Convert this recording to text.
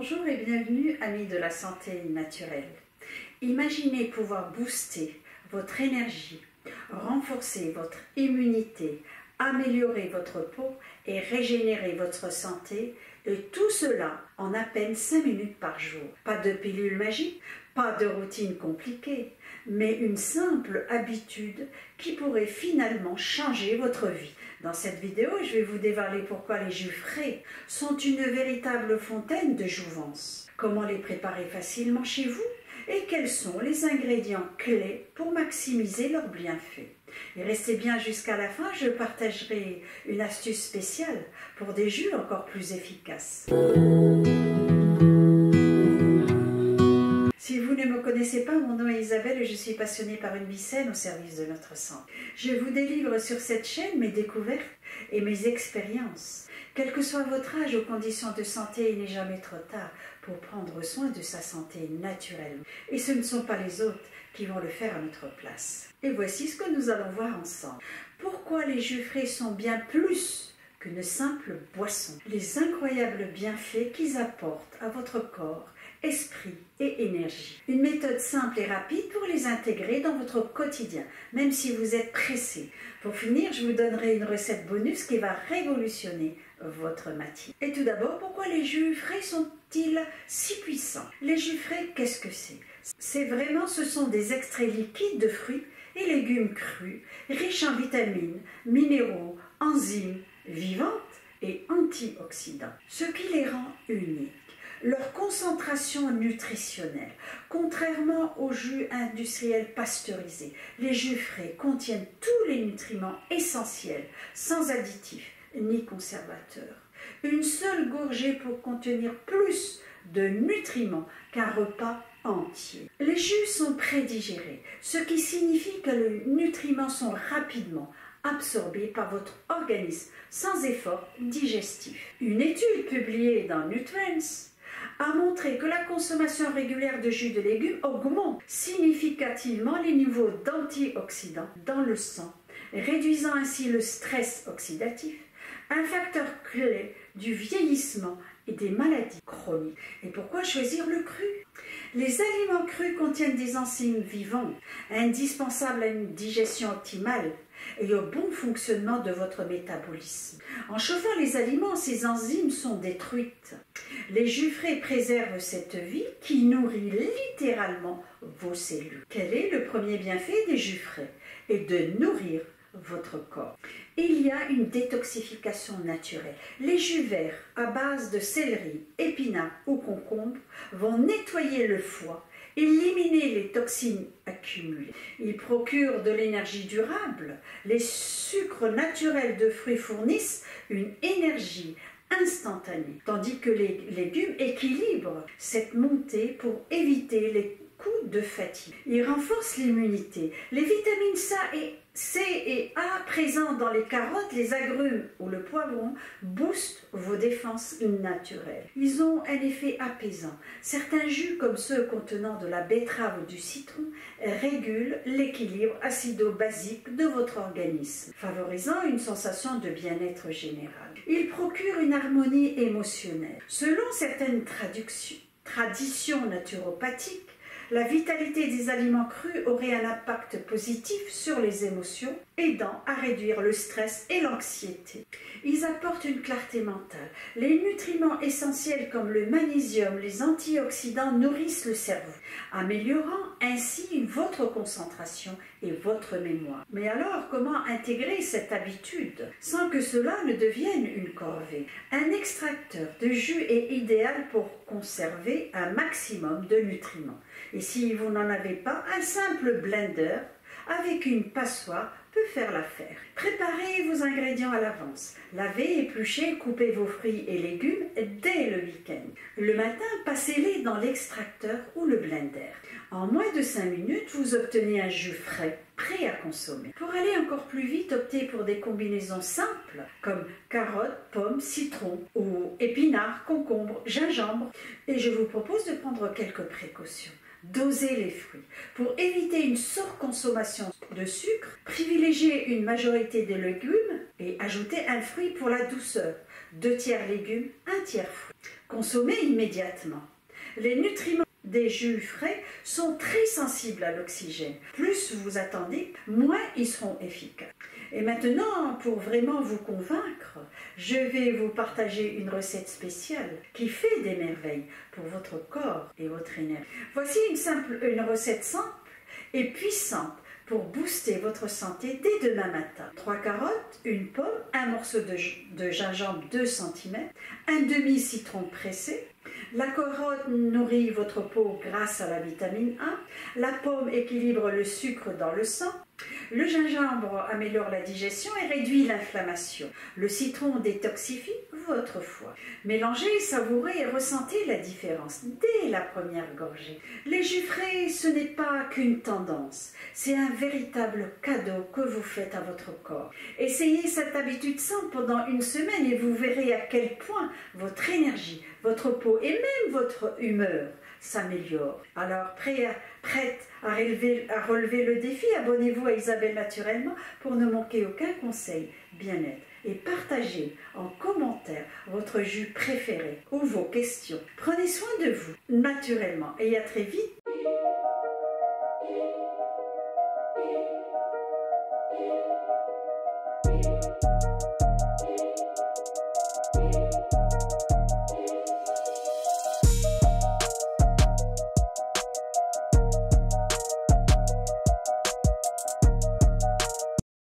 Bonjour et bienvenue amis de la santé naturelle. Imaginez pouvoir booster votre énergie, renforcer votre immunité, améliorer votre peau et régénérer votre santé, et tout cela en à peine 5 minutes par jour. Pas de pilule magique, pas de routine compliquée, mais une simple habitude qui pourrait finalement changer votre vie. Dans cette vidéo, je vais vous dévoiler pourquoi les jus frais sont une véritable fontaine de jouvence, comment les préparer facilement chez vous et quels sont les ingrédients clés pour maximiser leurs bienfaits. Et restez bien jusqu'à la fin, je partagerai une astuce spéciale pour des jus encore plus efficaces. Si vous ne me connaissez pas, mon nom est Isabelle et je suis passionnée par une vie saine au service de notre santé. Je vous délivre sur cette chaîne mes découvertes et mes expériences. Quel que soit votre âge ou conditions de santé, il n'est jamais trop tard pour prendre soin de sa santé naturellement. Et ce ne sont pas les autres qui vont le faire à notre place. Et voici ce que nous allons voir ensemble. Pourquoi les jus frais sont bien plus qu'une simple boisson. Les incroyables bienfaits qu'ils apportent à votre corps, esprit et énergie. Une méthode simple et rapide pour les intégrer dans votre quotidien, même si vous êtes pressé. Pour finir, je vous donnerai une recette bonus qui va révolutionner votre matinée. Et tout d'abord, pourquoi les jus frais sont-ils si puissants? Les jus frais, qu'est-ce que c'est? Ce sont des extraits liquides de fruits et légumes crus, riches en vitamines, minéraux, enzymes vivantes et antioxydants, ce qui les rend uniques. Leur concentration nutritionnelle. Contrairement aux jus industriels pasteurisés, les jus frais contiennent tous les nutriments essentiels, sans additifs ni conservateurs. Une seule gorgée peut contenir plus de nutriments qu'un repas entier. Les jus sont prédigérés, ce qui signifie que les nutriments sont rapidement absorbés par votre organisme sans effort digestif. Une étude publiée dans Nutrients a montré que la consommation régulière de jus de légumes augmente significativement les niveaux d'antioxydants dans le sang, réduisant ainsi le stress oxydatif, un facteur clé du vieillissement et des maladies chroniques. Et pourquoi choisir le cru? Les aliments crus contiennent des enzymes vivantes, indispensables à une digestion optimale et au bon fonctionnement de votre métabolisme. En chauffant les aliments, ces enzymes sont détruites. Les jus frais préservent cette vie qui nourrit littéralement vos cellules. Quel est le premier bienfait des jus frais? Et de nourrir votre corps. Il y a une détoxification naturelle. Les jus verts à base de céleri, épinards ou concombre vont nettoyer le foie, éliminer les toxines accumulées. Ils procurent de l'énergie durable. Les sucres naturels de fruits fournissent une énergie instantanée, tandis que les légumes équilibrent cette montée pour éviter les coups de fatigue. Ils renforcent l'immunité. Les vitamines C et A présentes dans les carottes, les agrumes ou le poivron boostent vos défenses naturelles. Ils ont un effet apaisant. Certains jus, comme ceux contenant de la betterave ou du citron, régulent l'équilibre acido-basique de votre organisme, favorisant une sensation de bien-être général. Ils procurent une harmonie émotionnelle. Selon certaines traditions naturopathiques, la vitalité des aliments crus aurait un impact positif sur les émotions, aidant à réduire le stress et l'anxiété. Ils apportent une clarté mentale. Les nutriments essentiels comme le magnésium, les antioxydants nourrissent le cerveau, améliorant ainsi votre concentration et votre mémoire. Mais alors, comment intégrer cette habitude sans que cela ne devienne une corvée? Un extracteur de jus est idéal pour conserver un maximum de nutriments. Et si vous n'en avez pas, un simple blender avec une passoire peut faire l'affaire. Préparez vos ingrédients à l'avance. Lavez, épluchez, coupez vos fruits et légumes dès le week-end. Le matin, passez-les dans l'extracteur ou le blender. En moins de 5 minutes, vous obtenez un jus frais, prêt à consommer. Pour aller encore plus vite, optez pour des combinaisons simples comme carottes, pommes, citron ou épinards, concombre, gingembre. Et je vous propose de prendre quelques précautions. Dosez les fruits. Pour éviter une surconsommation de sucre, privilégiez une majorité de légumes et ajoutez un fruit pour la douceur, 2 tiers légumes, 1 tiers fruit. Consommez immédiatement. Les nutriments des jus frais sont très sensibles à l'oxygène. Plus vous attendez, moins ils seront efficaces. Et maintenant, pour vraiment vous convaincre, je vais vous partager une recette spéciale qui fait des merveilles pour votre corps et votre énergie. Voici une recette simple et puissante pour booster votre santé dès demain matin. 3 carottes, une pomme, un morceau de gingembre 2 cm, un demi-citron pressé. La carotte nourrit votre peau grâce à la vitamine A. La pomme équilibre le sucre dans le sang. Le gingembre améliore la digestion et réduit l'inflammation. Le citron détoxifie votre foie. Mélangez, savourez et ressentez la différence dès la première gorgée. Les jus frais, ce n'est pas qu'une tendance, c'est un véritable cadeau que vous faites à votre corps. Essayez cette habitude simple pendant une semaine et vous verrez à quel point votre énergie, votre peau et même votre humeur s'améliore. Alors, prête à relever le défi, abonnez-vous à Isabelle Naturellement pour ne manquer aucun conseil bien-être et partagez en commentaire votre jus préféré ou vos questions. Prenez soin de vous naturellement et à très vite.